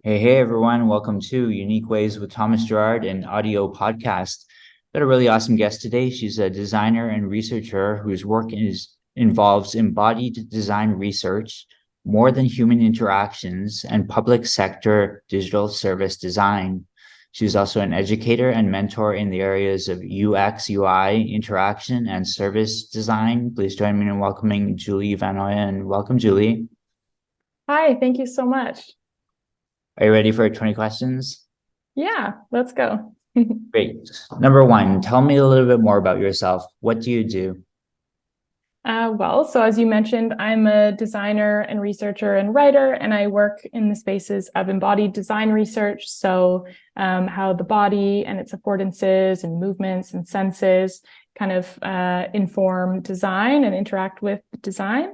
Hey everyone, welcome to Unique Ways with Thomas Gerard, an audio podcast. Got a really awesome guest today. She's a designer and researcher whose involves embodied design research, more than human interactions, and public sector digital service design. She's also an educator and mentor in the areas of UX, UI, interaction, and service design. Please join me in welcoming Julie Van Oyen. Welcome, Julie. Hi, thank you so much. Are you ready for 20 questions? Yeah, let's go. Great. Number one, tell me a little bit more about yourself. What do you do? So as you mentioned, I'm a designer and researcher and writer, and I work in the spaces of embodied design research. So how the body and its affordances and movements and senses kind of inform design and interact with design.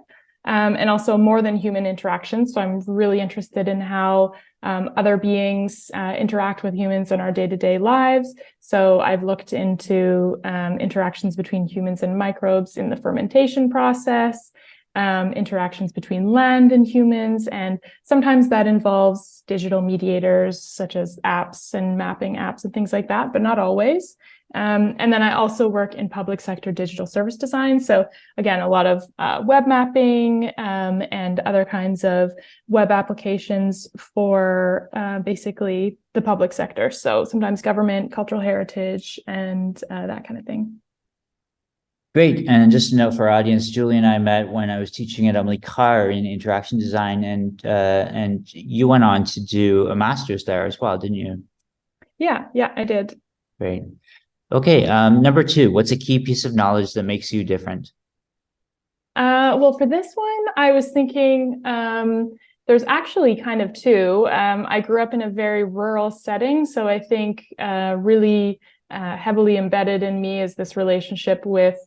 And also more than human interaction. So I'm really interested in how other beings interact with humans in our day-to-day lives. So I've looked into interactions between humans and microbes in the fermentation process, interactions between land and humans, and sometimes that involves digital mediators such as apps and mapping apps and things like that, but not always. And then I also work in public sector digital service design. So again, a lot of web mapping and other kinds of web applications for basically the public sector. So sometimes government, cultural heritage, and that kind of thing. Great. And just to note for our audience, Julie and I met when I was teaching at Emily Carr in interaction design, and you went on to do a master's there as well, didn't you? Yeah, I did. Great. Okay. Number two, what's a key piece of knowledge that makes you different? Well, for this one, I was thinking there's actually kind of two. I grew up in a very rural setting, so I think really heavily embedded in me is this relationship with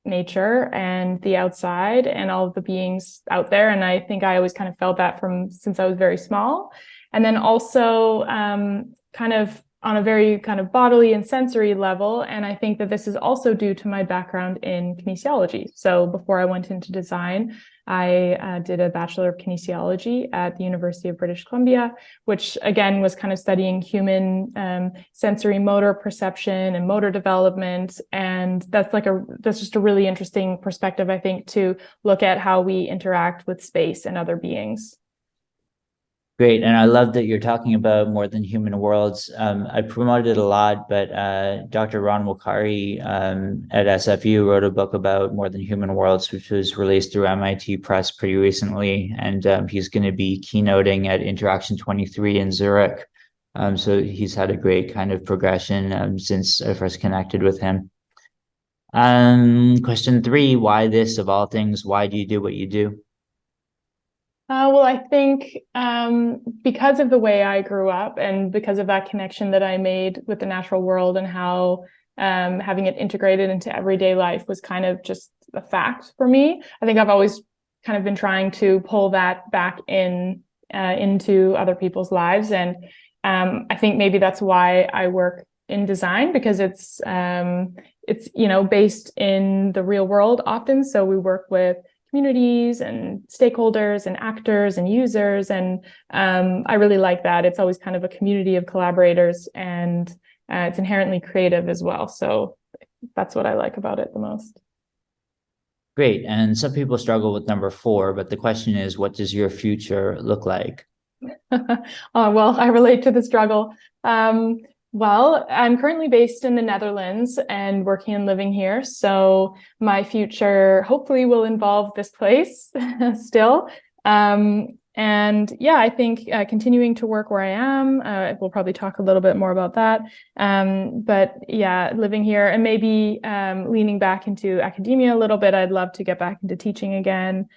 nature and the outside and all of the beings out there. And I think I always kind of felt that from since I was very small. And then also kind of on a very kind of bodily and sensory level. And I think that this is also due to my background in kinesiology. So before I went into design, I did a Bachelor of Kinesiology at the University of British Columbia, which again was kind of studying human sensory motor perception and motor development. And that's just a really interesting perspective, I think, to look at how we interact with space and other beings. Great. And I love that you're talking about more than human worlds. I promoted it a lot, but Dr. Ron Wakari at SFU wrote a book about more than human worlds, which was released through MIT Press pretty recently. And he's going to be keynoting at Interaction 23 in Zurich. So he's had a great kind of progression since I first connected with him. Question three, why this of all things? Why do you do what you do? Well, I think because of the way I grew up and because of that connection that I made with the natural world and how having it integrated into everyday life was kind of just a fact for me. I think I've always kind of been trying to pull that back in into other people's lives. And I think maybe that's why I work in design, because it's based in the real world often. So we work with communities and stakeholders and actors and users. And I really like that. It's always kind of a community of collaborators, and it's inherently creative as well. So that's what I like about it the most. Great. And some people struggle with number four, but the question is, what does your future look like? Well, I relate to the struggle. Well, I'm currently based in the Netherlands and working and living here. So my future hopefully will involve this place still. And yeah, I think continuing to work where I am, we'll probably talk a little bit more about that. But yeah, living here and maybe leaning back into academia a little bit. I'd love to get back into teaching again.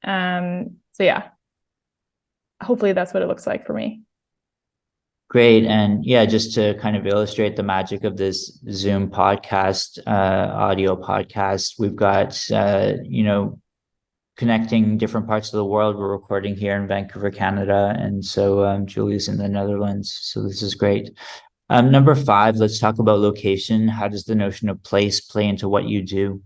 So yeah, hopefully that's what it looks like for me. Great. And yeah, just to kind of illustrate the magic of this Zoom podcast, audio podcast, we've got, connecting different parts of the world. We're recording here in Vancouver, Canada. And so Julie's in the Netherlands. So this is great. Number five, let's talk about location. How does the notion of place play into what you do?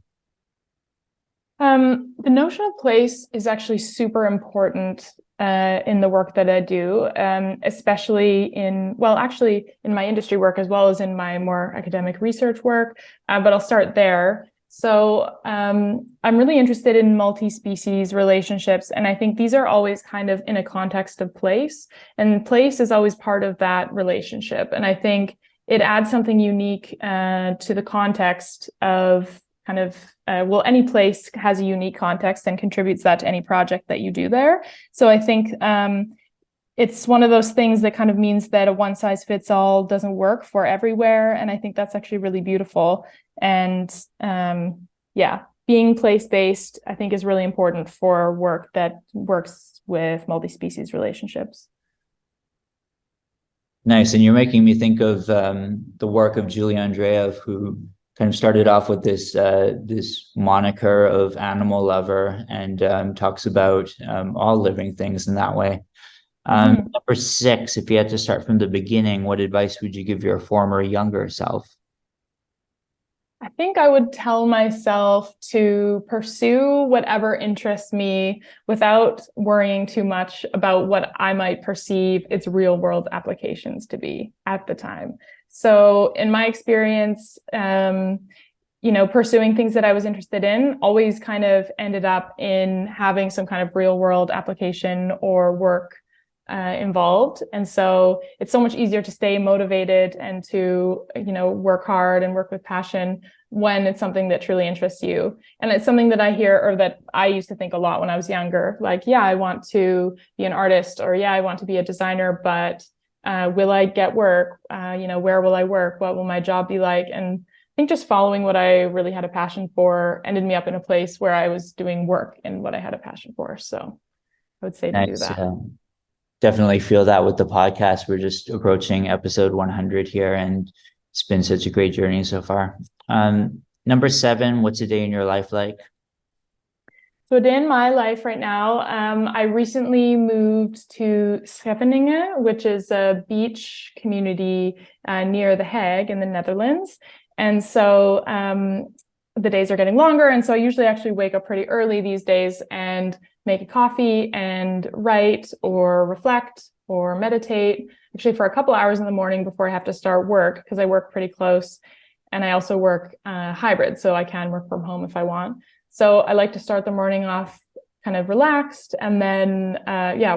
The notion of place is actually super important in the work that I do, especially in my industry work as well as in my more academic research work. But I'll start there. So I'm really interested in multi-species relationships, and I think these are always kind of in a context of place, and place is always part of that relationship. And I think it adds something unique to the context of kind of, any place has a unique context and contributes that to any project that you do there. So I think it's one of those things that kind of means that a one size fits all doesn't work for everywhere. And I think that's actually really beautiful. And being place-based, I think, is really important for work that works with multi-species relationships. Nice. And you're making me think of the work of Julia Andreev, who kind of started off with this moniker of animal lover, and talks about all living things in that way. Number 6, if you had to start from the beginning, what advice would you give your former younger self? I think I would tell myself to pursue whatever interests me without worrying too much about what I might perceive its real world applications to be at the time. So in my experience, pursuing things that I was interested in always kind of ended up in having some kind of real world application or work involved. And so it's so much easier to stay motivated and to, work hard and work with passion when it's something that truly interests you. And it's something that I hear, or that I used to think a lot when I was younger, like, yeah, I want to be an artist, or yeah, I want to be a designer, but will I get work? Where will I work? What will my job be like? And I think just following what I really had a passion for ended me up in a place where I was doing work in what I had a passion for. So I would say to do that. Definitely feel that with the podcast. We're just approaching episode 100 here, and it's been such a great journey so far. Number 7, what's a day in your life like? So a day in my life right now, I recently moved to Scheveningen, which is a beach community near The Hague in the Netherlands. And so the days are getting longer. And so I usually actually wake up pretty early these days and make a coffee and write or reflect or meditate, actually for a couple hours in the morning before I have to start work, because I work pretty close. And I also work hybrid, so I can work from home if I want. So I like to start the morning off kind of relaxed, and then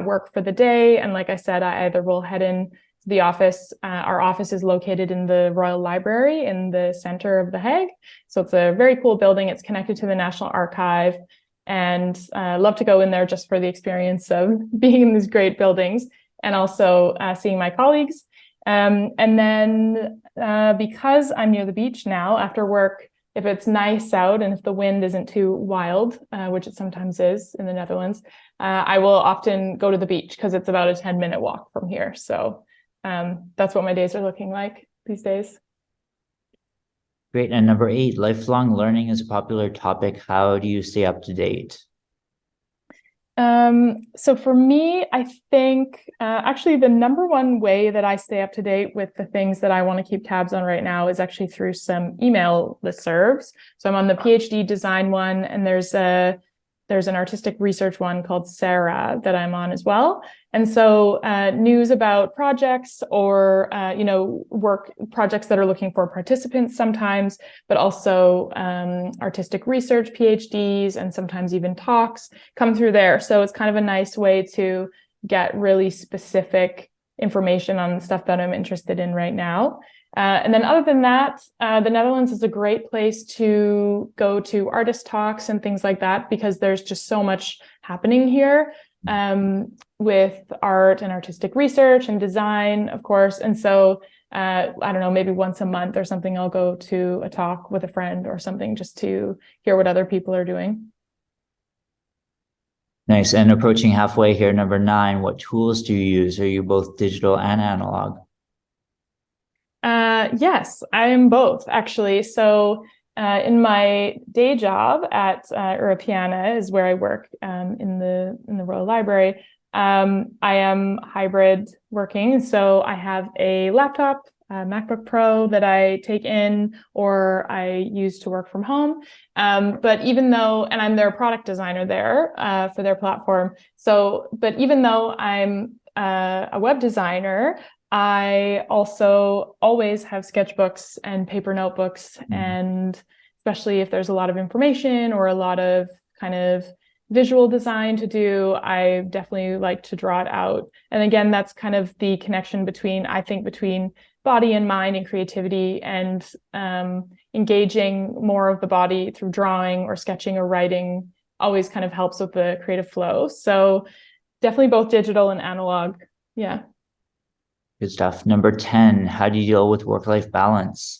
work for the day. And like I said, I either will head in to the office. Our office is located in the Royal Library in the center of The Hague. So it's a very cool building. It's connected to the National Archive, and I love to go in there just for the experience of being in these great buildings and also seeing my colleagues. And then because I'm near the beach now, after work, if it's nice out and if the wind isn't too wild, which it sometimes is in the Netherlands, I will often go to the beach because it's about a 10-minute walk from here. So that's what my days are looking like these days. Great. And number 8, lifelong learning is a popular topic. How do you stay up to date? So for me, I think actually the number one way that I stay up to date with the things that I want to keep tabs on right now is actually through some email listservs. So I'm on the PhD design one, and there's an artistic research one called Sarah that I'm on as well. And so news about projects or, work projects that are looking for participants sometimes, but also artistic research PhDs and sometimes even talks come through there. So it's kind of a nice way to get really specific information on the stuff that I'm interested in right now. And then other than that, the Netherlands is a great place to go to artist talks and things like that, because there's just so much happening here with art and artistic research and design, of course. And so, I don't know, maybe once a month or something, I'll go to a talk with a friend or something just to hear what other people are doing. Nice. And approaching halfway here, number 9, what tools do you use? Are you both digital and analog? Yes, I am both, actually. So in my day job at Europeana is where I work in the Royal Library. I am hybrid working, so I have a laptop MacBook Pro that I take in or I use to work from home. But even though, and I'm their product designer there for their platform. But even though I'm a web designer, I also always have sketchbooks and paper notebooks, and especially if there's a lot of information or a lot of kind of visual design to do, I definitely like to draw it out. And again, that's kind of the connection between body and mind and creativity, and engaging more of the body through drawing or sketching or writing always kind of helps with the creative flow. So definitely both digital and analog. Yeah. Good stuff. Number 10, how do you deal with work-life balance?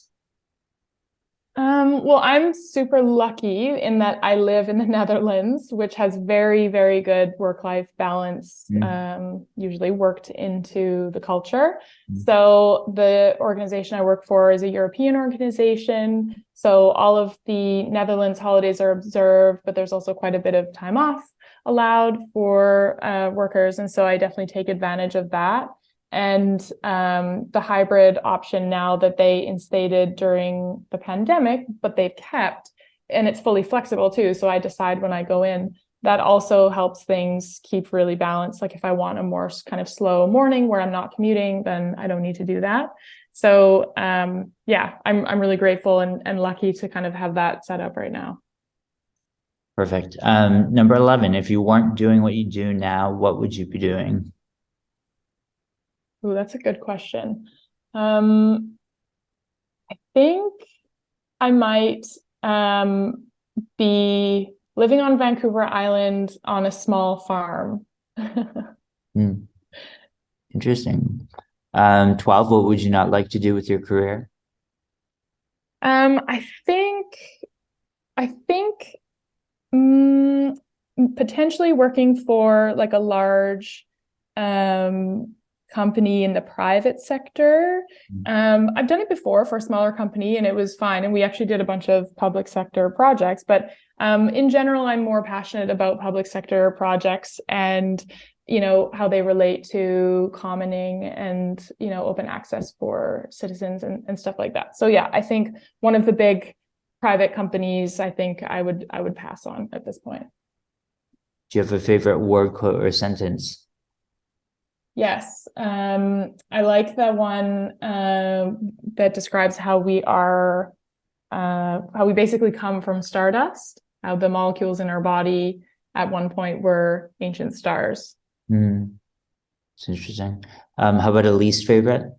Well, I'm super lucky in that I live in the Netherlands, which has very, very good work-life balance, usually worked into the culture. So the organization I work for is a European organization. So all of the Netherlands holidays are observed, but there's also quite a bit of time off allowed for workers. And so I definitely take advantage of that. And the hybrid option now that they instated during the pandemic, but they've kept, and it's fully flexible too. So I decide when I go in, that also helps things keep really balanced. Like if I want a more kind of slow morning where I'm not commuting, then I don't need to do that. So yeah, I'm really grateful and lucky to kind of have that set up right now. Perfect. Number 11, if you weren't doing what you do now, what would you be doing? Ooh, that's a good question. I think I might be living on Vancouver Island on a small farm. Interesting. 12, what would you not like to do with your career? I think potentially working for like a large company in the private sector. I've done it before for a smaller company and it was fine. And we actually did a bunch of public sector projects, but in general, I'm more passionate about public sector projects and, how they relate to commoning and, open access for citizens and stuff like that. So yeah, I think one of the big private companies, I think I would pass on at this point. Do you have a favorite word, quote, or sentence? Yes. I like the one that describes how we basically come from stardust, how the molecules in our body at one point were ancient stars. It's interesting. How about a least favorite?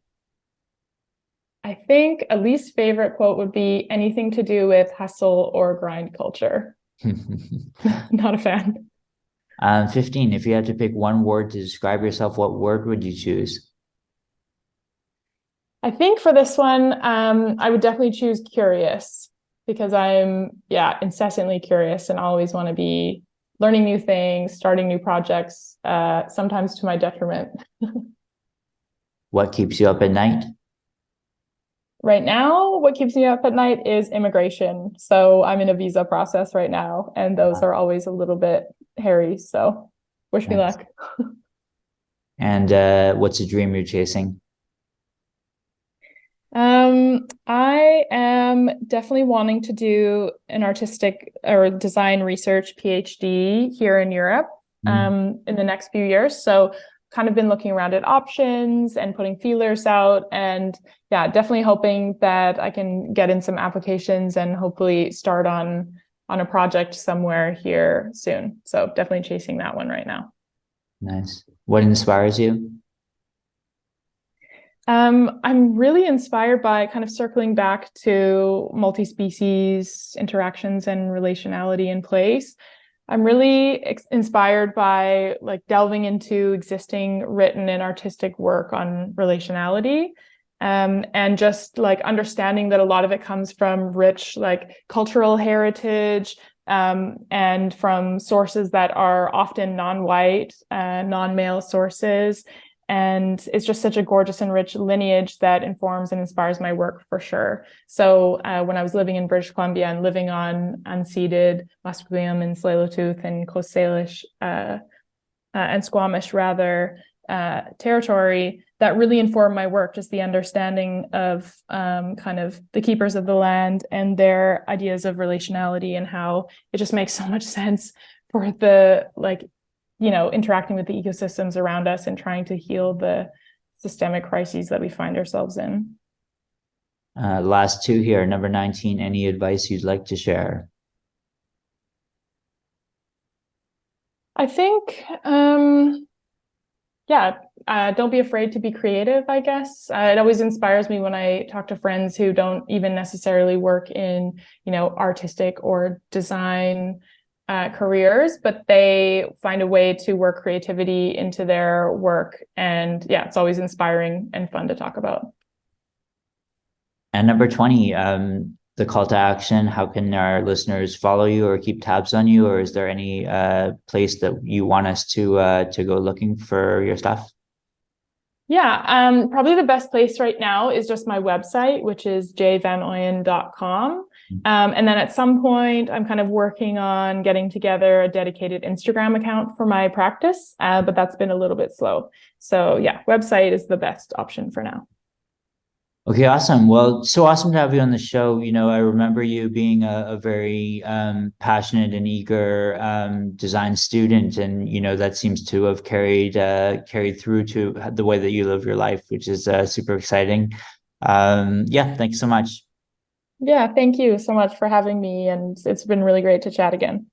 I think a least favorite quote would be anything to do with hustle or grind culture. Not a fan. 15, if you had to pick one word to describe yourself, what word would you choose? I think for this one, I would definitely choose curious because I'm, incessantly curious and always want to be learning new things, starting new projects, sometimes to my detriment. What keeps you up at night? Right now, what keeps me up at night is immigration. So I'm in a visa process right now, and those are always a little bit hairy. So wish me luck. And what's a dream you're chasing? I am definitely wanting to do an artistic or design research PhD here in Europe in the next few years. So kind of been looking around at options and putting feelers out, and definitely hoping that I can get in some applications and hopefully start on a project somewhere here soon. So definitely chasing that one right now. Nice. What inspires you? I'm really inspired by kind of circling back to multi-species interactions and relationality in place. I'm really inspired by like delving into existing written and artistic work on relationality, and just like understanding that a lot of it comes from rich like cultural heritage, and from sources that are often non-white, non-male sources. And it's just such a gorgeous and rich lineage that informs and inspires my work for sure. So when I was living in British Columbia and living on unceded Musqueam and Tsleil-Waututh and Coast Salish and Squamish rather, territory that really informed my work, just the understanding of kind of the keepers of the land and their ideas of relationality, and how it just makes so much sense for the, like, interacting with the ecosystems around us and trying to heal the systemic crises that we find ourselves in. Last two here. Number 19, any advice you'd like to share? I think, don't be afraid to be creative, I guess. It always inspires me when I talk to friends who don't even necessarily work in, artistic or design careers, but they find a way to work creativity into their work. And yeah, it's always inspiring and fun to talk about. And number 20, the call to action. How can our listeners follow you or keep tabs on you? Or is there any place that you want us to go looking for your stuff? Yeah, probably the best place right now is just my website, which is jvanoyen.com. And then at some point, I'm kind of working on getting together a dedicated Instagram account for my practice, but that's been a little bit slow. So yeah, website is the best option for now. Okay, awesome. Well, so awesome to have you on the show. I remember you being a very passionate and eager design student, and that seems to have carried through to the way that you live your life, which is super exciting. Yeah, thanks so much. Yeah, thank you so much for having me, and it's been really great to chat again.